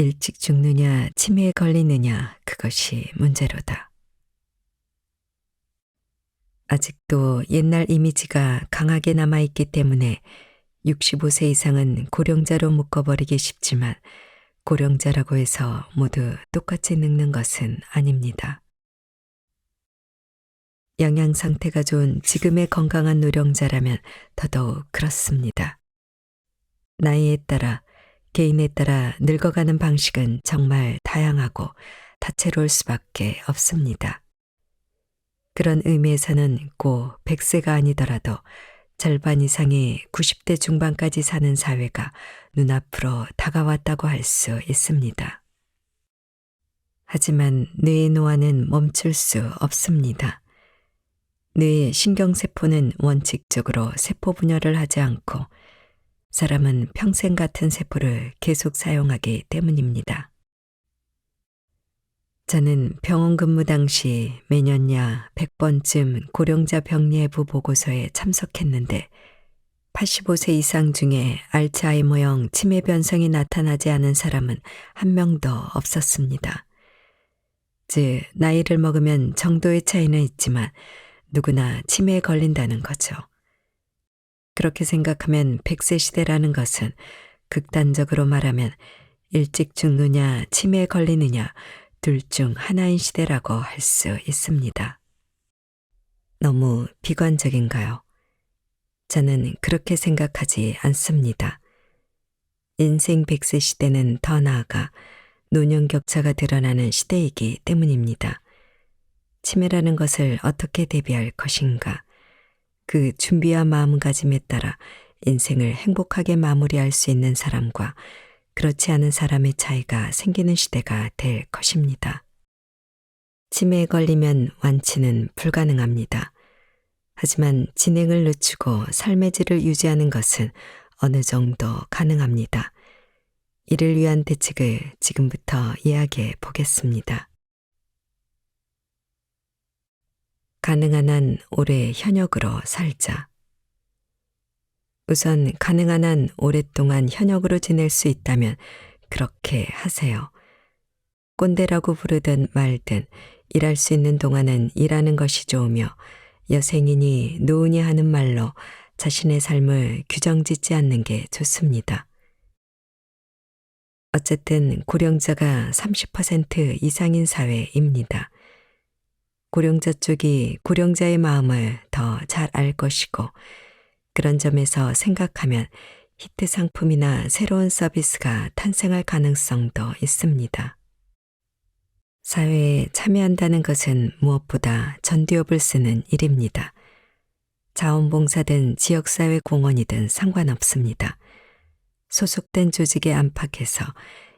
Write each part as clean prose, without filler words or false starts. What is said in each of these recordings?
일찍 죽느냐, 치매에 걸리느냐, 그것이 문제로다. 아직도 옛날 이미지가 강하게 남아있기 때문에 65세 이상은 고령자로 묶어버리기 쉽지만 고령자라고 해서 모두 똑같이 늙는 것은 아닙니다. 영양 상태가 좋은 지금의 건강한 노령자라면 더더욱 그렇습니다. 나이에 따라 개인에 따라 늙어가는 방식은 정말 다양하고 다채로울 수밖에 없습니다. 그런 의미에서는 꼭 100세가 아니더라도 절반 이상이 90대 중반까지 사는 사회가 눈앞으로 다가왔다고 할 수 있습니다. 하지만 뇌의 노화는 멈출 수 없습니다. 뇌의 신경세포는 원칙적으로 세포 분열을 하지 않고 사람은 평생 같은 세포를 계속 사용하기 때문입니다. 저는 병원 근무 당시 매년 약 100번쯤 고령자 병리해부 보고서에 참석했는데 85세 이상 중에 알츠하이머형 치매 변성이 나타나지 않은 사람은 한 명도 없었습니다. 즉, 나이를 먹으면 정도의 차이는 있지만 누구나 치매에 걸린다는 거죠. 그렇게 생각하면 100세 시대라는 것은 극단적으로 말하면 일찍 죽느냐, 치매에 걸리느냐, 둘 중 하나인 시대라고 할 수 있습니다. 너무 비관적인가요? 저는 그렇게 생각하지 않습니다. 인생 100세 시대는 더 나아가 노년 격차가 드러나는 시대이기 때문입니다. 치매라는 것을 어떻게 대비할 것인가? 그 준비와 마음가짐에 따라 인생을 행복하게 마무리할 수 있는 사람과 그렇지 않은 사람의 차이가 생기는 시대가 될 것입니다. 치매에 걸리면 완치는 불가능합니다. 하지만 진행을 늦추고 삶의 질을 유지하는 것은 어느 정도 가능합니다. 이를 위한 대책을 지금부터 이야기해 보겠습니다. 가능한 한 오래 현역으로 살자. 우선 가능한 한 오랫동안 현역으로 지낼 수 있다면 그렇게 하세요. 꼰대라고 부르든 말든 일할 수 있는 동안은 일하는 것이 좋으며 여생이니 노은이 하는 말로 자신의 삶을 규정짓지 않는 게 좋습니다. 어쨌든 고령자가 30% 이상인 사회입니다. 고령자 쪽이 고령자의 마음을 더 잘 알 것이고 그런 점에서 생각하면 히트 상품이나 새로운 서비스가 탄생할 가능성도 있습니다. 사회에 참여한다는 것은 무엇보다 전두엽을 쓰는 일입니다. 자원봉사든 지역사회 공헌이든 상관없습니다. 소속된 조직에 안팎에서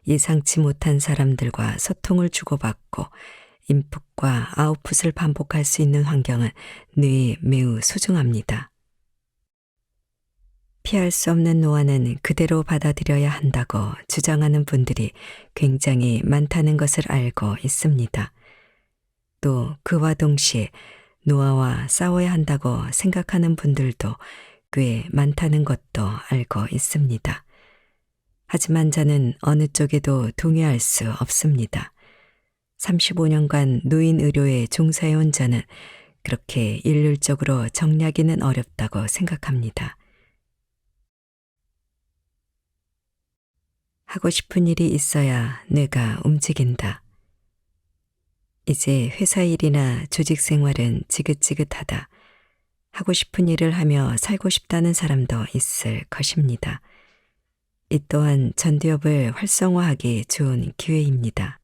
예상치 못한 사람들과 소통을 주고받고 인풋과 아웃풋을 반복할 수 있는 환경은 뇌에 매우 소중합니다. 피할 수 없는 노화는 그대로 받아들여야 한다고 주장하는 분들이 굉장히 많다는 것을 알고 있습니다. 또 그와 동시에 노화와 싸워야 한다고 생각하는 분들도 꽤 많다는 것도 알고 있습니다. 하지만 저는 어느 쪽에도 동의할 수 없습니다. 35년간 노인 의료에 종사해온 저는 그렇게 일률적으로 정리하기는 어렵다고 생각합니다. 하고 싶은 일이 있어야 뇌가 움직인다. 이제 회사 일이나 조직 생활은 지긋지긋하다. 하고 싶은 일을 하며 살고 싶다는 사람도 있을 것입니다. 이 또한 전두엽을 활성화하기 좋은 기회입니다.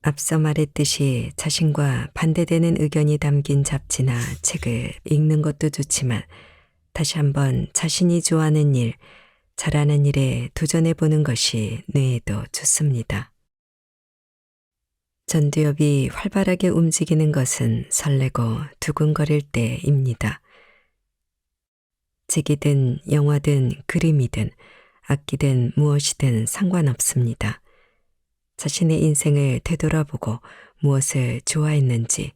앞서 말했듯이 자신과 반대되는 의견이 담긴 잡지나 책을 읽는 것도 좋지만 다시 한번 자신이 좋아하는 일, 잘하는 일에 도전해 보는 것이 뇌에도 좋습니다. 전두엽이 활발하게 움직이는 것은 설레고 두근거릴 때입니다. 책이든 영화든 그림이든 악기든 무엇이든 상관없습니다. 자신의 인생을 되돌아보고 무엇을 좋아했는지,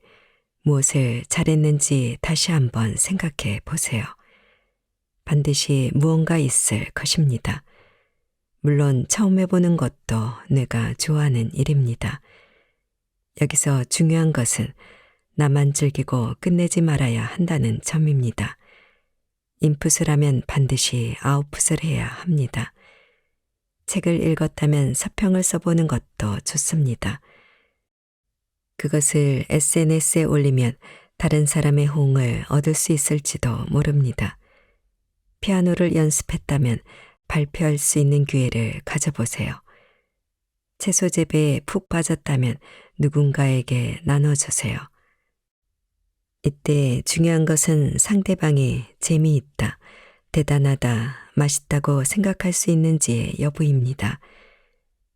무엇을 잘했는지 다시 한번 생각해 보세요. 반드시 무언가 있을 것입니다. 물론 처음 해보는 것도 뇌가 좋아하는 일입니다. 여기서 중요한 것은 나만 즐기고 끝내지 말아야 한다는 점입니다. 인풋을 하면 반드시 아웃풋을 해야 합니다. 책을 읽었다면 서평을 써보는 것도 좋습니다. 그것을 SNS에 올리면 다른 사람의 호응을 얻을 수 있을지도 모릅니다. 피아노를 연습했다면 발표할 수 있는 기회를 가져보세요. 채소 재배에 푹 빠졌다면 누군가에게 나눠주세요. 이때 중요한 것은 상대방이 재미있다, 대단하다, 맛있다고 생각할 수 있는지의 여부입니다.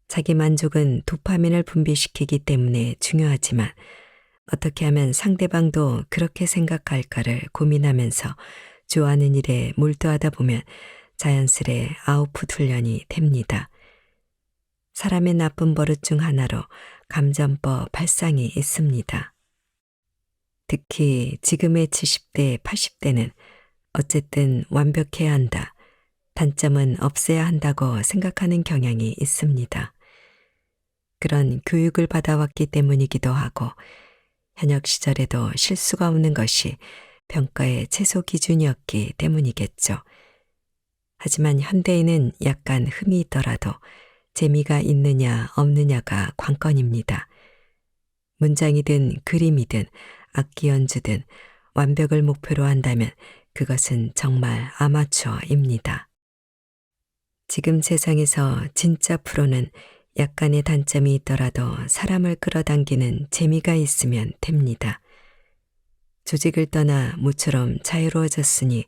자기 만족은 도파민을 분비시키기 때문에 중요하지만 어떻게 하면 상대방도 그렇게 생각할까를 고민하면서 좋아하는 일에 몰두하다 보면 자연스레 아웃풋 훈련이 됩니다. 사람의 나쁜 버릇 중 하나로 감전법 발상이 있습니다. 특히 지금의 70대, 80대는 어쨌든 완벽해야 한다, 단점은 없애야 한다고 생각하는 경향이 있습니다. 그런 교육을 받아왔기 때문이기도 하고 현역 시절에도 실수가 없는 것이 평가의 최소 기준이었기 때문이겠죠. 하지만 현대인은 약간 흠이 있더라도 재미가 있느냐 없느냐가 관건입니다. 문장이든 그림이든 악기 연주든 완벽을 목표로 한다면 그것은 정말 아마추어입니다. 지금 세상에서 진짜 프로는 약간의 단점이 있더라도 사람을 끌어당기는 재미가 있으면 됩니다. 조직을 떠나 모처럼 자유로워졌으니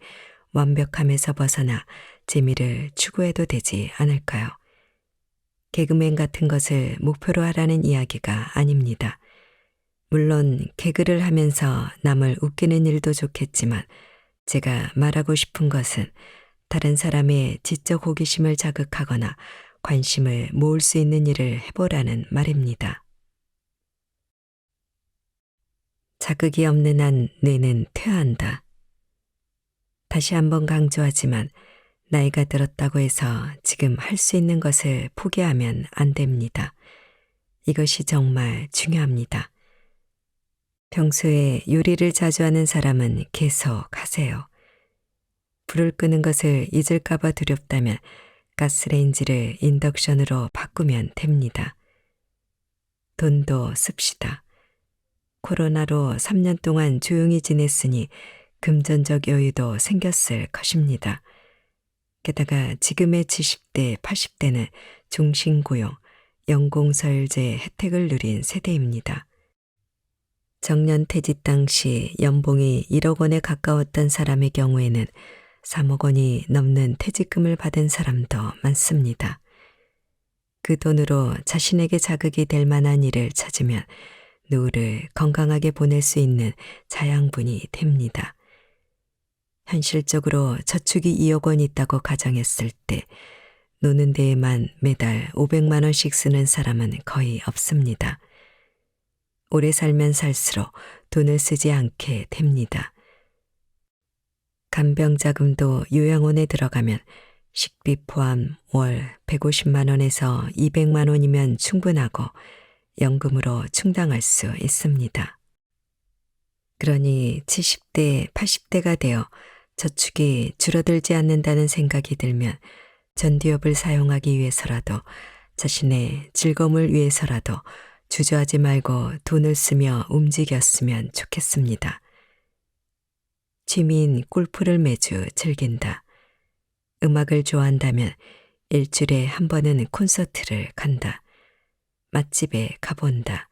완벽함에서 벗어나 재미를 추구해도 되지 않을까요? 개그맨 같은 것을 목표로 하라는 이야기가 아닙니다. 물론 개그를 하면서 남을 웃기는 일도 좋겠지만 제가 말하고 싶은 것은 다른 사람의 지적 호기심을 자극하거나 관심을 모을 수 있는 일을 해보라는 말입니다. 자극이 없는 한 뇌는 퇴화한다. 다시 한번 강조하지만 나이가 들었다고 해서 지금 할 수 있는 것을 포기하면 안 됩니다. 이것이 정말 중요합니다. 평소에 요리를 자주 하는 사람은 계속 하세요. 불을 끄는 것을 잊을까봐 두렵다면 가스레인지를 인덕션으로 바꾸면 됩니다. 돈도 씁시다. 코로나로 3년 동안 조용히 지냈으니 금전적 여유도 생겼을 것입니다. 게다가 지금의 70대, 80대는 종신고용, 연공서열제 혜택을 누린 세대입니다. 정년퇴직 당시 연봉이 1억 원에 가까웠던 사람의 경우에는 3억 원이 넘는 퇴직금을 받은 사람도 많습니다. 그 돈으로 자신에게 자극이 될 만한 일을 찾으면 노후를 건강하게 보낼 수 있는 자양분이 됩니다. 현실적으로 저축이 2억 원 있다고 가정했을 때 노는 데에만 매달 500만 원씩 쓰는 사람은 거의 없습니다. 오래 살면 살수록 돈을 쓰지 않게 됩니다. 간병자금도 요양원에 들어가면 식비 포함 월 150만 원에서 200만 원이면 충분하고 연금으로 충당할 수 있습니다. 그러니 70대, 80대가 되어 저축이 줄어들지 않는다는 생각이 들면 전두엽을 사용하기 위해서라도 자신의 즐거움을 위해서라도 주저하지 말고 돈을 쓰며 움직였으면 좋겠습니다. 취미인 골프를 매주 즐긴다. 음악을 좋아한다면 일주일에 한 번은 콘서트를 간다. 맛집에 가본다.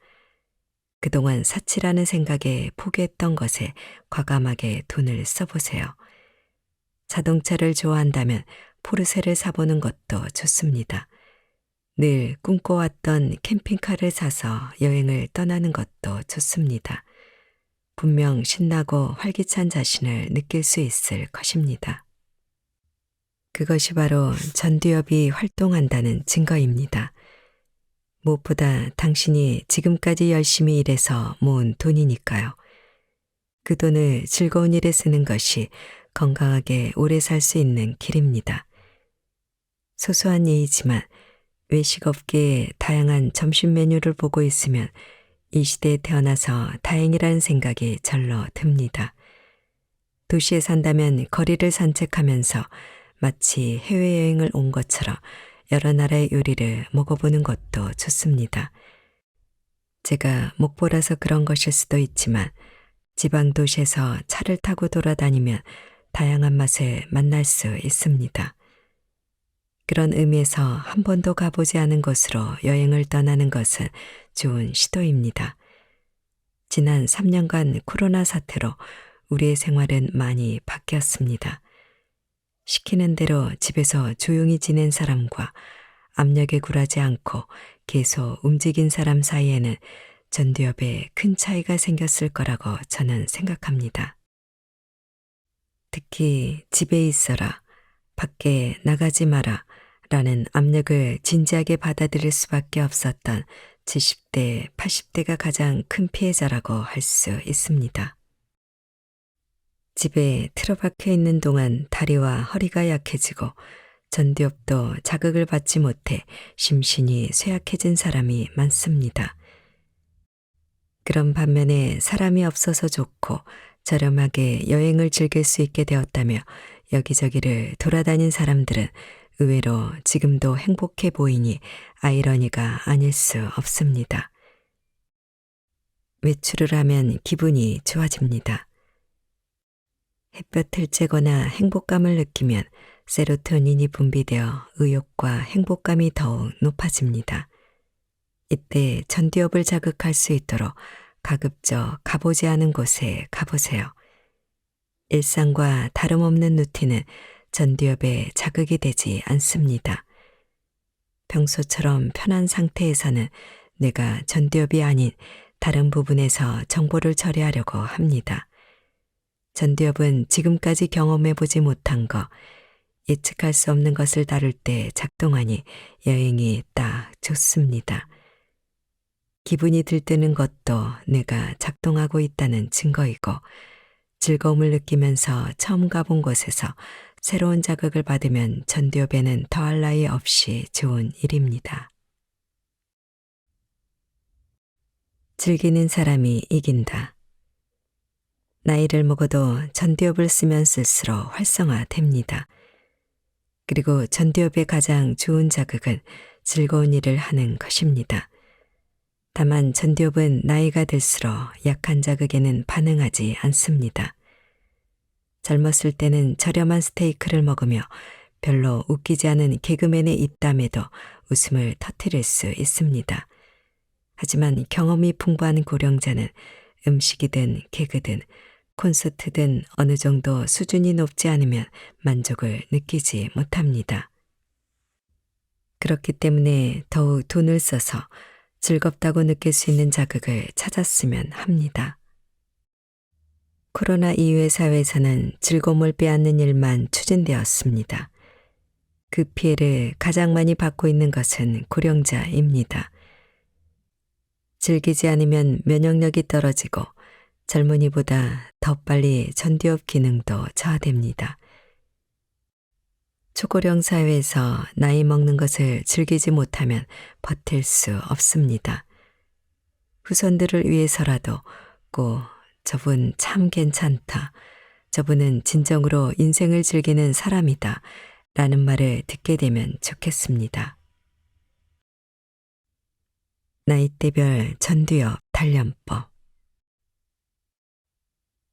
그동안 사치라는 생각에 포기했던 것에 과감하게 돈을 써보세요. 자동차를 좋아한다면 포르쉐를 사보는 것도 좋습니다. 늘 꿈꿔왔던 캠핑카를 사서 여행을 떠나는 것도 좋습니다. 분명 신나고 활기찬 자신을 느낄 수 있을 것입니다. 그것이 바로 전두엽이 활동한다는 증거입니다. 무엇보다 당신이 지금까지 열심히 일해서 모은 돈이니까요. 그 돈을 즐거운 일에 쓰는 것이 건강하게 오래 살 수 있는 길입니다. 소소한 예이지만 외식업계의 다양한 점심 메뉴를 보고 있으면 이 시대에 태어나서 다행이라는 생각이 절로 듭니다. 도시에 산다면 거리를 산책하면서 마치 해외여행을 온 것처럼 여러 나라의 요리를 먹어보는 것도 좋습니다. 제가 목보라서 그런 것일 수도 있지만 지방 도시에서 차를 타고 돌아다니면 다양한 맛을 만날 수 있습니다. 그런 의미에서 한 번도 가보지 않은 곳으로 여행을 떠나는 것은 좋은 시도입니다. 지난 3년간 코로나 사태로 우리의 생활은 많이 바뀌었습니다. 시키는 대로 집에서 조용히 지낸 사람과 압력에 굴하지 않고 계속 움직인 사람 사이에는 전두엽에 큰 차이가 생겼을 거라고 저는 생각합니다. 특히 집에 있어라, 밖에 나가지 마라 라는 압력을 진지하게 받아들일 수밖에 없었던 70대, 80대가 가장 큰 피해자라고 할 수 있습니다. 집에 틀어박혀 있는 동안 다리와 허리가 약해지고 전두엽도 자극을 받지 못해 심신이 쇠약해진 사람이 많습니다. 그런 반면에 사람이 없어서 좋고 저렴하게 여행을 즐길 수 있게 되었다며 여기저기를 돌아다닌 사람들은 의외로 지금도 행복해 보이니 아이러니가 아닐 수 없습니다. 외출을 하면 기분이 좋아집니다. 햇볕을 쬐거나 행복감을 느끼면 세로토닌이 분비되어 의욕과 행복감이 더욱 높아집니다. 이때 전두엽을 자극할 수 있도록 가급적 가보지 않은 곳에 가보세요. 일상과 다름없는 루틴은 전두엽에 자극이 되지 않습니다. 평소처럼 편한 상태에서는 뇌가 전두엽이 아닌 다른 부분에서 정보를 처리하려고 합니다. 전두엽은 지금까지 경험해보지 못한 것, 예측할 수 없는 것을 다룰 때 작동하니 여행이 딱 좋습니다. 기분이 들뜨는 것도 뇌가 작동하고 있다는 증거이고 즐거움을 느끼면서 처음 가본 곳에서 새로운 자극을 받으면 전두엽에는 더할 나위 없이 좋은 일입니다. 즐기는 사람이 이긴다. 나이를 먹어도 전두엽을 쓰면 쓸수록 활성화됩니다. 그리고 전두엽의 가장 좋은 자극은 즐거운 일을 하는 것입니다. 다만 전두엽은 나이가 들수록 약한 자극에는 반응하지 않습니다. 젊었을 때는 저렴한 스테이크를 먹으며 별로 웃기지 않은 개그맨의 입담에도 웃음을 터뜨릴 수 있습니다. 하지만 경험이 풍부한 고령자는 음식이든 개그든 콘서트든 어느 정도 수준이 높지 않으면 만족을 느끼지 못합니다. 그렇기 때문에 더욱 돈을 써서 즐겁다고 느낄 수 있는 자극을 찾았으면 합니다. 코로나 이후의 사회에서는 즐거움을 빼앗는 일만 추진되었습니다. 그 피해를 가장 많이 받고 있는 것은 고령자입니다. 즐기지 않으면 면역력이 떨어지고 젊은이보다 더 빨리 전두엽 기능도 저하됩니다. 초고령 사회에서 나이 먹는 것을 즐기지 못하면 버틸 수 없습니다. 후손들을 위해서라도 꼭 저분 참 괜찮다, 저분은 진정으로 인생을 즐기는 사람이다 라는 말을 듣게 되면 좋겠습니다. 나이대별 전두엽 단련법.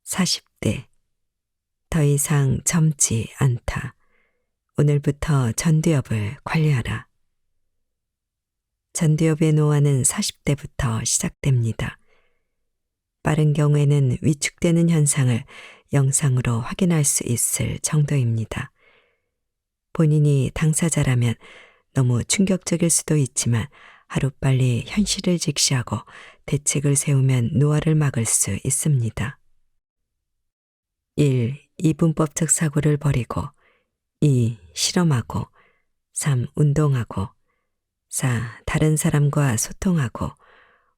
40대. 더 이상 젊지 않다. 오늘부터 전두엽을 관리하라. 전두엽의 노화는 40대부터 시작됩니다. 빠른 경우에는 위축되는 현상을 영상으로 확인할 수 있을 정도입니다. 본인이 당사자라면 너무 충격적일 수도 있지만 하루빨리 현실을 직시하고 대책을 세우면 노화를 막을 수 있습니다. 1. 이분법적 사고를 버리고 2. 실험하고 3. 운동하고 4. 다른 사람과 소통하고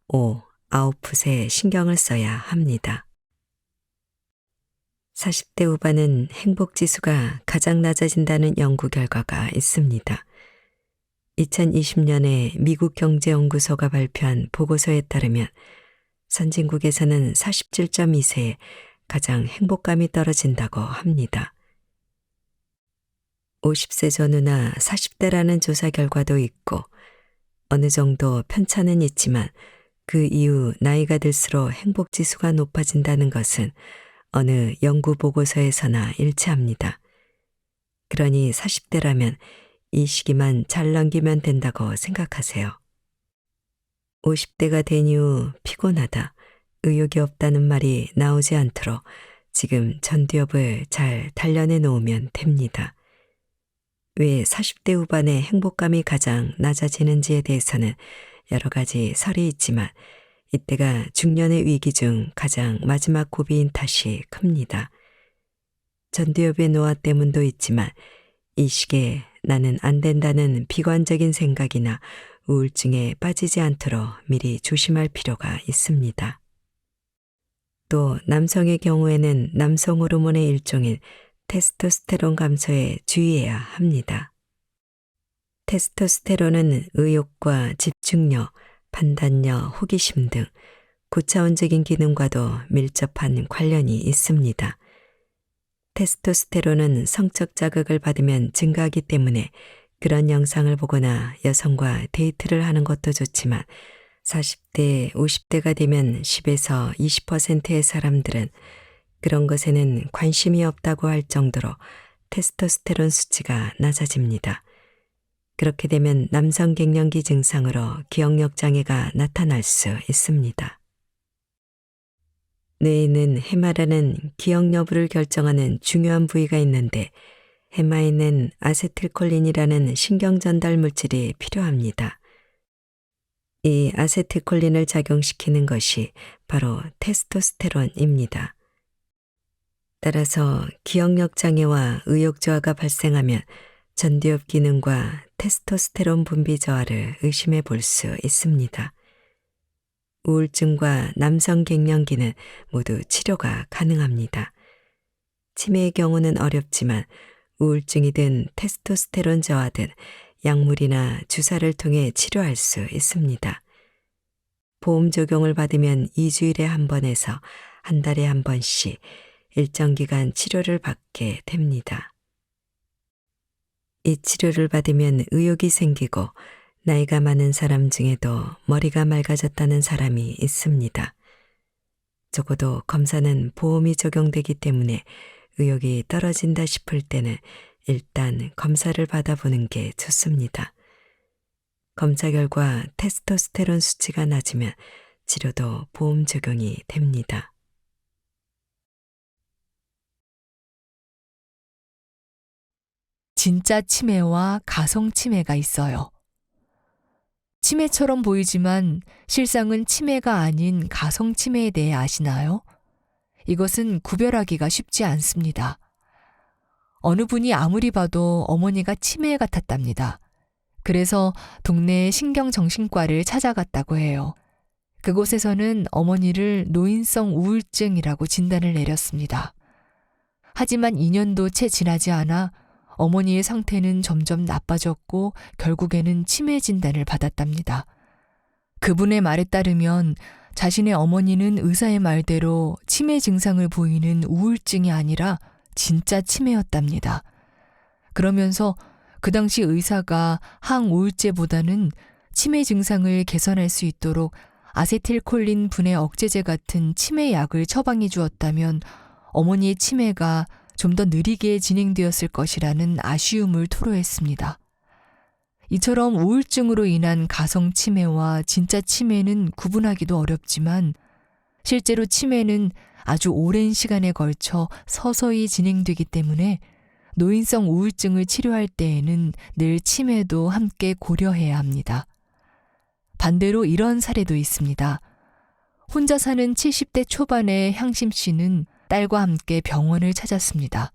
5. 아웃풋에 신경을 써야 합니다. 40대 후반은 행복지수가 가장 낮아진다는 연구 결과가 있습니다. 2020년에 미국 경제연구소가 발표한 보고서에 따르면 선진국에서는 47.2세에 가장 행복감이 떨어진다고 합니다. 50세 전후나 40대라는 조사 결과도 있고 어느 정도 편차는 있지만 그 이후 나이가 들수록 행복지수가 높아진다는 것은 어느 연구 보고서에서나 일치합니다. 그러니 40대라면 이 시기만 잘 넘기면 된다고 생각하세요. 50대가 된 이후 피곤하다, 의욕이 없다는 말이 나오지 않도록 지금 전두엽을 잘 단련해 놓으면 됩니다. 왜 40대 후반에 행복감이 가장 낮아지는지에 대해서는 여러 가지 설이 있지만 이때가 중년의 위기 중 가장 마지막 고비인 탓이 큽니다. 전두엽의 노화 때문도 있지만 이 시기에 나는 안 된다는 비관적인 생각이나 우울증에 빠지지 않도록 미리 조심할 필요가 있습니다. 또 남성의 경우에는 남성 호르몬의 일종인 테스토스테론 감소에 주의해야 합니다. 테스토스테론은 의욕과 집중력, 판단력, 호기심 등 고차원적인 기능과도 밀접한 관련이 있습니다. 테스토스테론은 성적 자극을 받으면 증가하기 때문에 그런 영상을 보거나 여성과 데이트를 하는 것도 좋지만 40대, 50대가 되면 10에서 20%의 사람들은 그런 것에는 관심이 없다고 할 정도로 테스토스테론 수치가 낮아집니다. 그렇게 되면 남성 갱년기 증상으로 기억력 장애가 나타날 수 있습니다. 뇌에는 해마라는 기억 여부를 결정하는 중요한 부위가 있는데 해마에는 아세틸콜린이라는 신경 전달 물질이 필요합니다. 이 아세틸콜린을 작용시키는 것이 바로 테스토스테론입니다. 따라서 기억력 장애와 의욕 저하가 발생하면 전두엽 기능과 테스토스테론 분비 저하를 의심해 볼 수 있습니다. 우울증과 남성 갱년기는 모두 치료가 가능합니다. 치매의 경우는 어렵지만 우울증이든 테스토스테론 저하든 약물이나 주사를 통해 치료할 수 있습니다. 보험 적용을 받으면 2주일에 한 번에서 한 달에 한 번씩 일정 기간 치료를 받게 됩니다. 이 치료를 받으면 의욕이 생기고 나이가 많은 사람 중에도 머리가 맑아졌다는 사람이 있습니다. 적어도 검사는 보험이 적용되기 때문에 의욕이 떨어진다 싶을 때는 일단 검사를 받아보는 게 좋습니다. 검사 결과 테스토스테론 수치가 낮으면 치료도 보험 적용이 됩니다. 진짜 치매와 가성 치매가 있어요. 치매처럼 보이지만 실상은 치매가 아닌 가성 치매에 대해 아시나요? 이것은 구별하기가 쉽지 않습니다. 어느 분이 아무리 봐도 어머니가 치매 같았답니다. 그래서 동네 신경정신과를 찾아갔다고 해요. 그곳에서는 어머니를 노인성 우울증이라고 진단을 내렸습니다. 하지만 2년도 채 지나지 않아 어머니의 상태는 점점 나빠졌고 결국에는 치매 진단을 받았답니다. 그분의 말에 따르면 자신의 어머니는 의사의 말대로 치매 증상을 보이는 우울증이 아니라 진짜 치매였답니다. 그러면서 그 당시 의사가 항우울제보다는 치매 증상을 개선할 수 있도록 아세틸콜린 분해 억제제 같은 치매 약을 처방해 주었다면 어머니의 치매가 좀 더 느리게 진행되었을 것이라는 아쉬움을 토로했습니다. 이처럼 우울증으로 인한 가성 치매와 진짜 치매는 구분하기도 어렵지만 실제로 치매는 아주 오랜 시간에 걸쳐 서서히 진행되기 때문에 노인성 우울증을 치료할 때에는 늘 치매도 함께 고려해야 합니다. 반대로 이런 사례도 있습니다. 혼자 사는 70대 초반의 향심 씨는 딸과 함께 병원을 찾았습니다.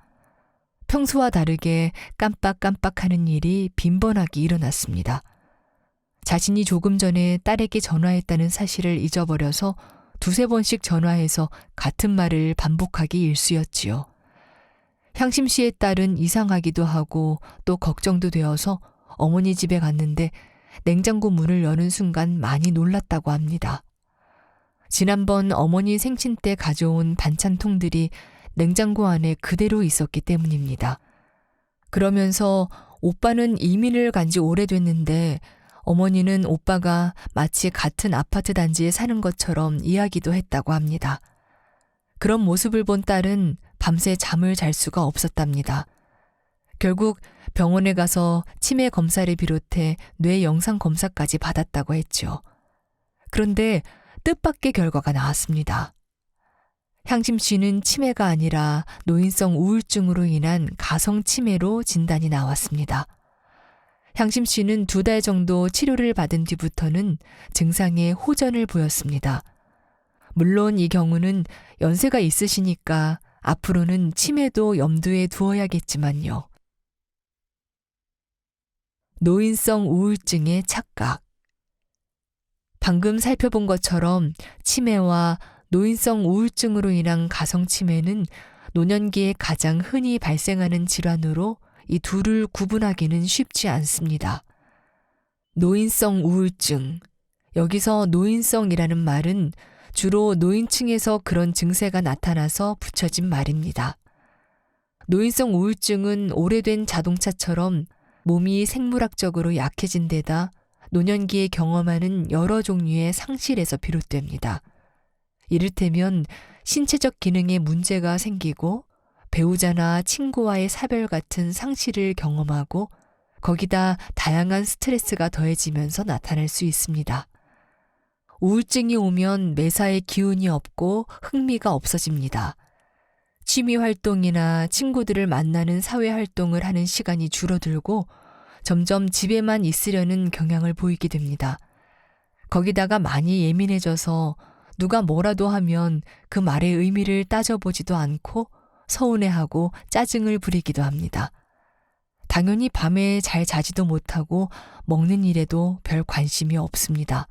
평소와 다르게 깜빡깜빡하는 일이 빈번하게 일어났습니다. 자신이 조금 전에 딸에게 전화했다는 사실을 잊어버려서 두세 번씩 전화해서 같은 말을 반복하기 일쑤였지요. 향심 씨의 딸은 이상하기도 하고 또 걱정도 되어서 어머니 집에 갔는데 냉장고 문을 여는 순간 많이 놀랐다고 합니다. 지난번 어머니 생신 때 가져온 반찬통들이 냉장고 안에 그대로 있었기 때문입니다. 그러면서 오빠는 이민을 간 지 오래됐는데 어머니는 오빠가 마치 같은 아파트 단지에 사는 것처럼 이야기도 했다고 합니다. 그런 모습을 본 딸은 밤새 잠을 잘 수가 없었답니다. 결국 병원에 가서 치매 검사를 비롯해 뇌 영상 검사까지 받았다고 했죠. 그런데 뜻밖의 결과가 나왔습니다. 향심 씨는 치매가 아니라 노인성 우울증으로 인한 가성 치매로 진단이 나왔습니다. 향심 씨는 2달 정도 치료를 받은 뒤부터는 증상에 호전을 보였습니다. 물론 이 경우는 연세가 있으시니까 앞으로는 치매도 염두에 두어야겠지만요. 노인성 우울증의 착각. 방금 살펴본 것처럼 치매와 노인성 우울증으로 인한 가성치매는 노년기에 가장 흔히 발생하는 질환으로 이 둘을 구분하기는 쉽지 않습니다. 노인성 우울증. 여기서 노인성이라는 말은 주로 노인층에서 그런 증세가 나타나서 붙여진 말입니다. 노인성 우울증은 오래된 자동차처럼 몸이 생물학적으로 약해진 데다 노년기에 경험하는 여러 종류의 상실에서 비롯됩니다. 이를테면 신체적 기능에 문제가 생기고 배우자나 친구와의 사별 같은 상실을 경험하고 거기다 다양한 스트레스가 더해지면서 나타날 수 있습니다. 우울증이 오면 매사에 기운이 없고 흥미가 없어집니다. 취미 활동이나 친구들을 만나는 사회 활동을 하는 시간이 줄어들고 점점 집에만 있으려는 경향을 보이게 됩니다. 거기다가 많이 예민해져서 누가 뭐라도 하면 그 말의 의미를 따져보지도 않고 서운해하고 짜증을 부리기도 합니다. 당연히 밤에 잘 자지도 못하고 먹는 일에도 별 관심이 없습니다.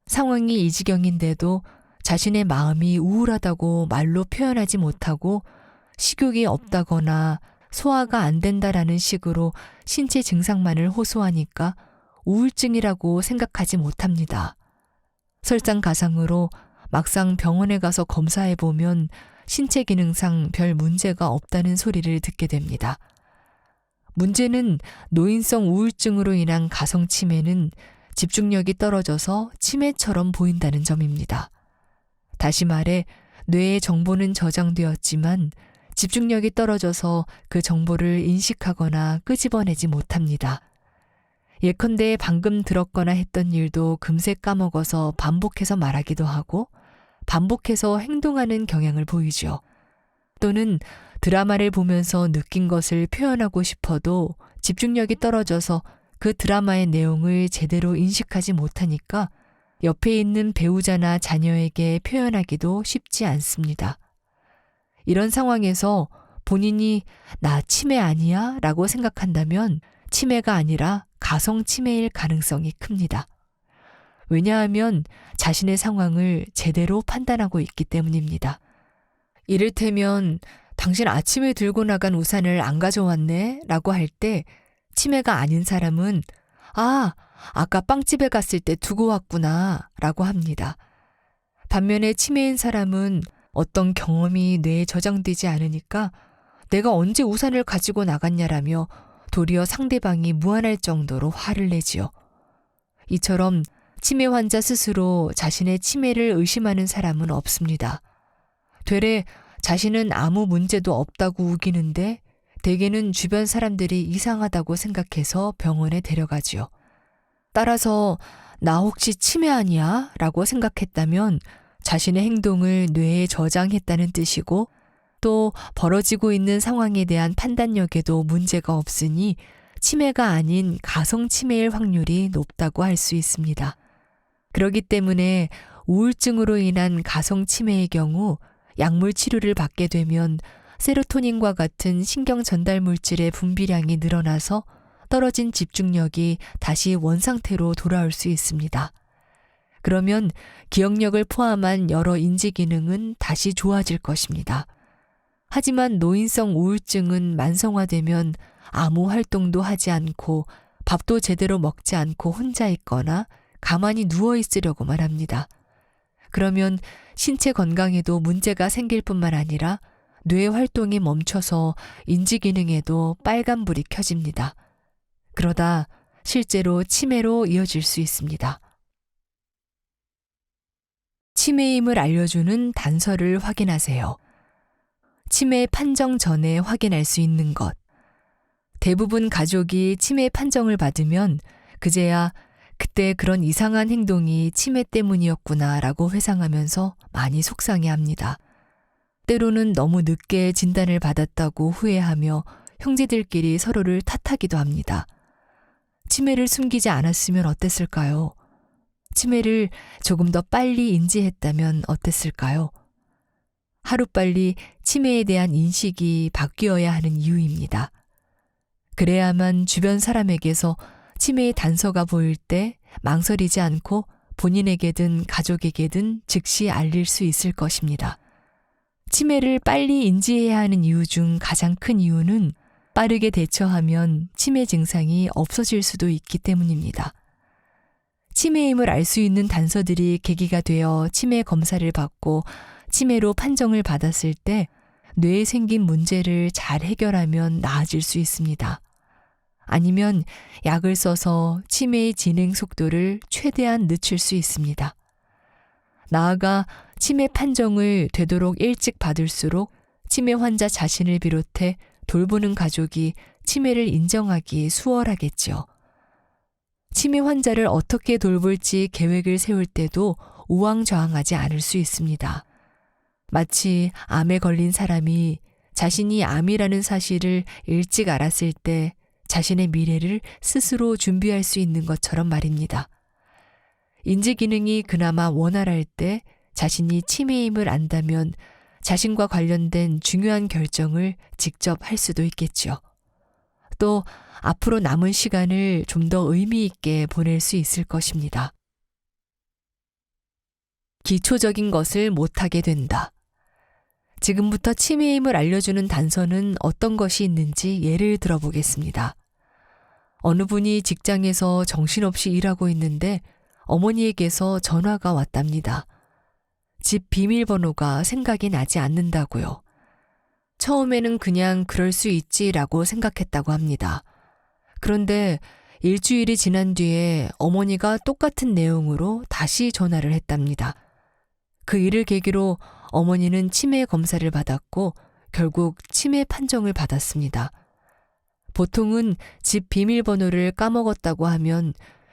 상황이 이 지경인데도 자신의 마음이 우울하다고 말로 표현하지 못하고 식욕이 없다거나 소화가 안 된다라는 식으로 신체 증상만을 호소하니까 우울증이라고 생각하지 못합니다. 설상가상으로 막상 병원에 가서 검사해보면 신체 기능상 별 문제가 없다는 소리를 듣게 됩니다. 문제는 노인성 우울증으로 인한 가성치매는 집중력이 떨어져서 치매처럼 보인다는 점입니다. 다시 말해 뇌의 정보는 저장되었지만 집중력이 떨어져서 그 정보를 인식하거나 끄집어내지 못합니다. 예컨대 방금 들었거나 했던 일도 금세 까먹어서 반복해서 말하기도 하고 반복해서 행동하는 경향을 보이죠. 또는 드라마를 보면서 느낀 것을 표현하고 싶어도 집중력이 떨어져서 그 드라마의 내용을 제대로 인식하지 못하니까 옆에 있는 배우자나 자녀에게 표현하기도 쉽지 않습니다. 이런 상황에서 본인이 나 치매 아니야? 라고 생각한다면 치매가 아니라 가성치매일 가능성이 큽니다. 왜냐하면 자신의 상황을 제대로 판단하고 있기 때문입니다. 이를테면 당신 아침에 들고 나간 우산을 안 가져왔네? 라고 할 때 치매가 아닌 사람은 아까 빵집에 갔을 때 두고 왔구나 라고 합니다. 반면에 치매인 사람은 어떤 경험이 뇌에 저장되지 않으니까 내가 언제 우산을 가지고 나갔냐라며 도리어 상대방이 무안할 정도로 화를 내지요. 이처럼 치매 환자 스스로 자신의 치매를 의심하는 사람은 없습니다. 되레 자신은 아무 문제도 없다고 우기는데 대개는 주변 사람들이 이상하다고 생각해서 병원에 데려가지요. 따라서 나 혹시 치매 아니야? 라고 생각했다면 자신의 행동을 뇌에 저장했다는 뜻이고 또 벌어지고 있는 상황에 대한 판단력에도 문제가 없으니 치매가 아닌 가성치매일 확률이 높다고 할 수 있습니다. 그렇기 때문에 우울증으로 인한 가성치매의 경우 약물 치료를 받게 되면 세로토닌과 같은 신경 전달 물질의 분비량이 늘어나서 떨어진 집중력이 다시 원상태로 돌아올 수 있습니다. 그러면 기억력을 포함한 여러 인지 기능은 다시 좋아질 것입니다. 하지만 노인성 우울증은 만성화되면 아무 활동도 하지 않고 밥도 제대로 먹지 않고 혼자 있거나 가만히 누워 있으려고만 합니다. 그러면 신체 건강에도 문제가 생길 뿐만 아니라 뇌 활동이 멈춰서 인지 기능에도 빨간불이 켜집니다. 그러다 실제로 치매로 이어질 수 있습니다. 치매임을 알려주는 단서를 확인하세요. 치매 판정 전에 확인할 수 있는 것. 대부분 가족이 치매 판정을 받으면 그제야 그때 그런 이상한 행동이 치매 때문이었구나 라고 회상하면서 많이 속상해합니다. 때로는 너무 늦게 진단을 받았다고 후회하며 형제들끼리 서로를 탓하기도 합니다. 치매를 숨기지 않았으면 어땠을까요? 치매를 조금 더 빨리 인지했다면 어땠을까요? 하루빨리 치매에 대한 인식이 바뀌어야 하는 이유입니다. 그래야만 주변 사람에게서 치매의 단서가 보일 때 망설이지 않고 본인에게든 가족에게든 즉시 알릴 수 있을 것입니다. 치매를 빨리 인지해야 하는 이유 중 가장 큰 이유는 빠르게 대처하면 치매 증상이 없어질 수도 있기 때문입니다. 치매임을 알 수 있는 단서들이 계기가 되어 치매 검사를 받고 치매로 판정을 받았을 때 뇌에 생긴 문제를 잘 해결하면 나아질 수 있습니다. 아니면 약을 써서 치매의 진행 속도를 최대한 늦출 수 있습니다. 나아가 치매 판정을 되도록 일찍 받을수록 치매 환자 자신을 비롯해 돌보는 가족이 치매를 인정하기 수월하겠죠. 치매 환자를 어떻게 돌볼지 계획을 세울 때도 우왕좌왕하지 않을 수 있습니다. 마치 암에 걸린 사람이 자신이 암이라는 사실을 일찍 알았을 때 자신의 미래를 스스로 준비할 수 있는 것처럼 말입니다. 인지 기능이 그나마 원활할 때 자신이 치매임을 안다면 자신과 관련된 중요한 결정을 직접 할 수도 있겠죠. 또 앞으로 남은 시간을 좀 더 의미 있게 보낼 수 있을 것입니다. 기초적인 것을 못하게 된다. 지금부터 치매임을 알려주는 단서는 어떤 것이 있는지 예를 들어보겠습니다. 어느 분이 직장에서 정신없이 일하고 있는데 어머니에게서 전화가 왔답니다. 집 비밀번호가 생각이 나지 않는다고요. 처음에는 그냥 그럴 수 있지라고 생각했다고 합니다. 그런데 일주일이 지난 뒤에 어머니가 똑같은 내용으로 다시 전화를 했답니다. 그 일을 계기로 어머니는 치매 검사를 받았고 결국 치매 판정을 받았습니다. 보통은 집 비밀번호를 까먹었다고 하면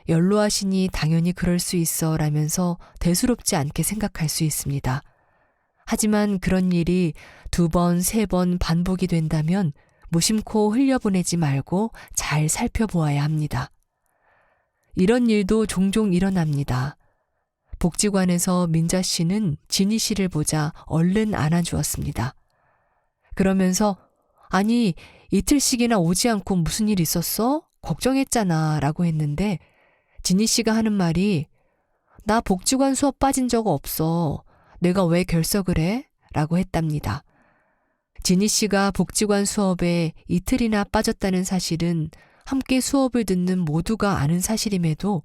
연로하시니 당연히 그럴 수 있어 라면서 대수롭지 않게 생각할 수 있습니다. 하지만 그런 일이 2번, 3번 반복이 된다면 무심코 흘려보내지 말고 잘 살펴보아야 합니다. 이런 일도 종종 일어납니다. 복지관에서 민자 씨는 진희 씨를 보자 얼른 안아주었습니다. 그러면서 아니 이틀씩이나 오지 않고 무슨 일 있었어? 걱정했잖아 라고 했는데 진희 씨가 하는 말이 나 복지관 수업 빠진 적 없어. 내가 왜 결석을 해? 라고 했답니다. 진희 씨가 복지관 수업에 이틀이나 빠졌다는 사실은 함께 수업을 듣는 모두가 아는 사실임에도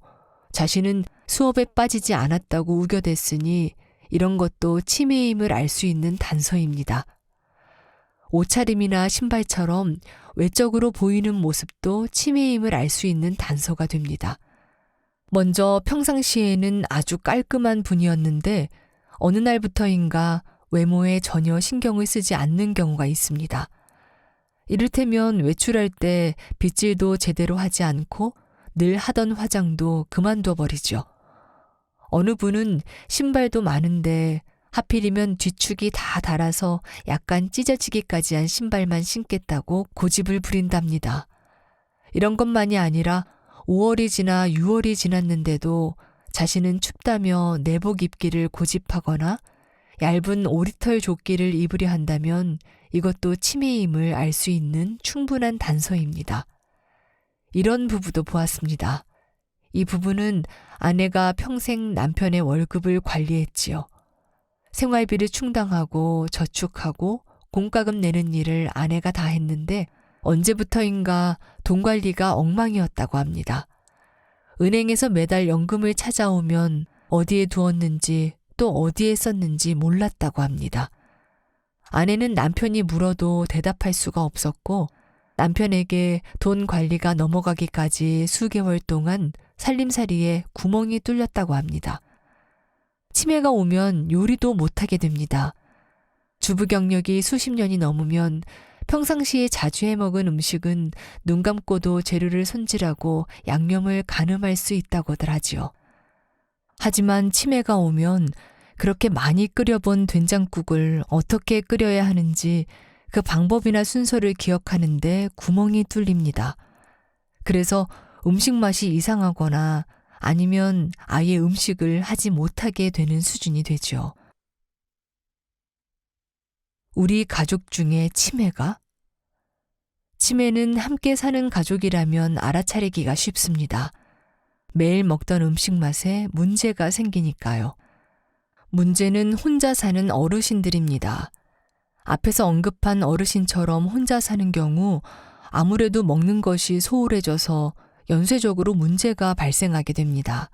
자신은 수업에 빠지지 않았다고 우겨댔으니 이런 것도 치매임을 알 수 있는 단서입니다. 옷차림이나 신발처럼 외적으로 보이는 모습도 치매임을 알 수 있는 단서가 됩니다. 먼저 평상시에는 아주 깔끔한 분이었는데 어느 날부터인가 외모에 전혀 신경을 쓰지 않는 경우가 있습니다. 이를테면 외출할 때 빗질도 제대로 하지 않고 늘 하던 화장도 그만둬 버리죠. 어느 분은 신발도 많은데 하필이면 뒤축이 다 닳아서 약간 찢어지기까지 한 신발만 신겠다고 고집을 부린답니다. 이런 것만이 아니라 5월이 지나 6월이 지났는데도 자신은 춥다며 내복 입기를 고집하거나 얇은 오리털 조끼를 입으려 한다면 이것도 치매임을 알 수 있는 충분한 단서입니다. 이런 부부도 보았습니다. 이 부부는 아내가 평생 남편의 월급을 관리했지요. 생활비를 충당하고 저축하고 공과금 내는 일을 아내가 다 했는데 언제부터인가 돈 관리가 엉망이었다고 합니다. 은행에서 매달 연금을 찾아오면 어디에 두었는지 또 어디에 썼는지 몰랐다고 합니다. 아내는 남편이 물어도 대답할 수가 없었고 남편에게 돈 관리가 넘어가기까지 수개월 동안 살림살이에 구멍이 뚫렸다고 합니다. 치매가 오면 요리도 못하게 됩니다. 주부 경력이 수십 년이 넘으면 평상시에 자주 해먹은 음식은 눈 감고도 재료를 손질하고 양념을 가늠할 수 있다고들 하지요. 하지만 치매가 오면 그렇게 많이 끓여본 된장국을 어떻게 끓여야 하는지 그 방법이나 순서를 기억하는데 구멍이 뚫립니다. 그래서 음식 맛이 이상하거나 아니면 아예 음식을 하지 못하게 되는 수준이 되죠. 우리 가족 중에 치매가? 치매는 함께 사는 가족이라면 알아차리기가 쉽습니다. 매일 먹던 음식 맛에 문제가 생기니까요. 문제는 혼자 사는 어르신들입니다. 앞에서 언급한 어르신처럼 혼자 사는 경우 아무래도 먹는 것이 소홀해져서 연쇄적으로 문제가 발생하게 됩니다.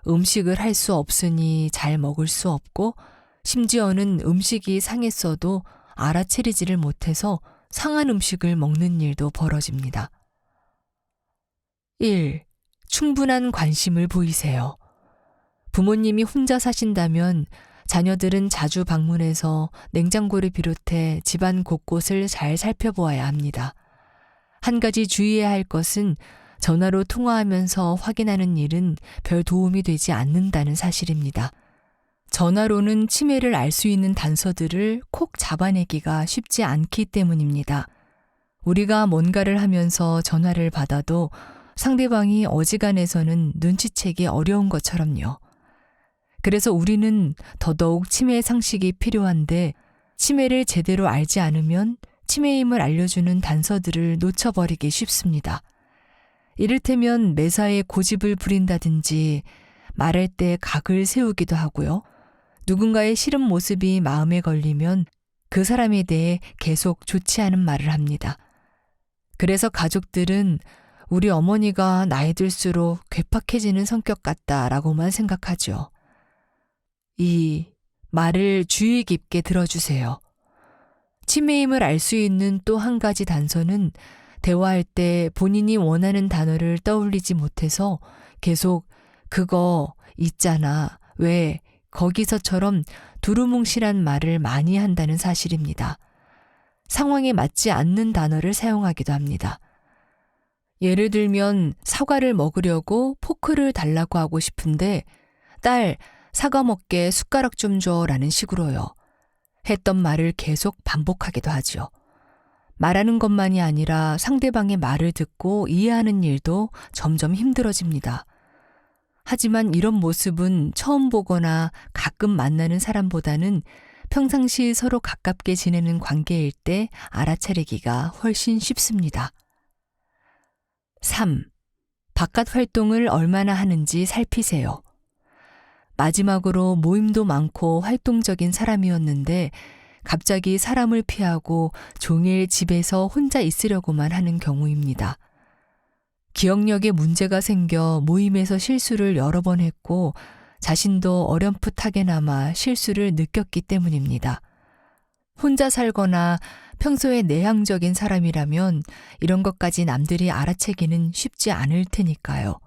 음식을 할 수 없으니 잘 먹을 수 없고 심지어는 음식이 상했어도 알아차리지를 못해서 상한 음식을 먹는 일도 벌어집니다. 1. 충분한 관심을 보이세요. 부모님이 혼자 사신다면 자녀들은 자주 방문해서 냉장고를 비롯해 집안 곳곳을 잘 살펴보아야 합니다. 한 가지 주의해야 할 것은 전화로 통화하면서 확인하는 일은 별 도움이 되지 않는다는 사실입니다. 전화로는 치매를 알 수 있는 단서들을 콕 잡아내기가 쉽지 않기 때문입니다. 우리가 뭔가를 하면서 전화를 받아도 상대방이 어지간해서는 눈치채기 어려운 것처럼요. 그래서 우리는 더더욱 치매 상식이 필요한데 치매를 제대로 알지 않으면 치매임을 알려주는 단서들을 놓쳐버리기 쉽습니다. 이를테면 매사에 고집을 부린다든지 말할 때 각을 세우기도 하고요. 누군가의 싫은 모습이 마음에 걸리면 그 사람에 대해 계속 좋지 않은 말을 합니다. 그래서 가족들은 우리 어머니가 나이 들수록 괴팍해지는 성격 같다라고만 생각하죠. 2. 말을 주의 깊게 들어주세요. 치매임을 알 수 있는 또 한 가지 단서는 대화할 때 본인이 원하는 단어를 떠올리지 못해서 계속 그거 있잖아, 왜, 거기서처럼 두루뭉실한 말을 많이 한다는 사실입니다. 상황에 맞지 않는 단어를 사용하기도 합니다. 예를 들면 사과를 먹으려고 포크를 달라고 하고 싶은데 딸, 사과 먹게 숟가락 좀 줘라는 식으로요. 했던 말을 계속 반복하기도 하죠. 말하는 것만이 아니라 상대방의 말을 듣고 이해하는 일도 점점 힘들어집니다. 하지만 이런 모습은 처음 보거나 가끔 만나는 사람보다는 평상시 서로 가깝게 지내는 관계일 때 알아차리기가 훨씬 쉽습니다. 3. 바깥 활동을 얼마나 하는지 살피세요. 마지막으로 모임도 많고 활동적인 사람이었는데 갑자기 사람을 피하고 종일 집에서 혼자 있으려고만 하는 경우입니다. 기억력에 문제가 생겨 모임에서 실수를 여러 번 했고 자신도 어렴풋하게나마 실수를 느꼈기 때문입니다. 혼자 살거나 평소에 내향적인 사람이라면 이런 것까지 남들이 알아채기는 쉽지 않을 테니까요.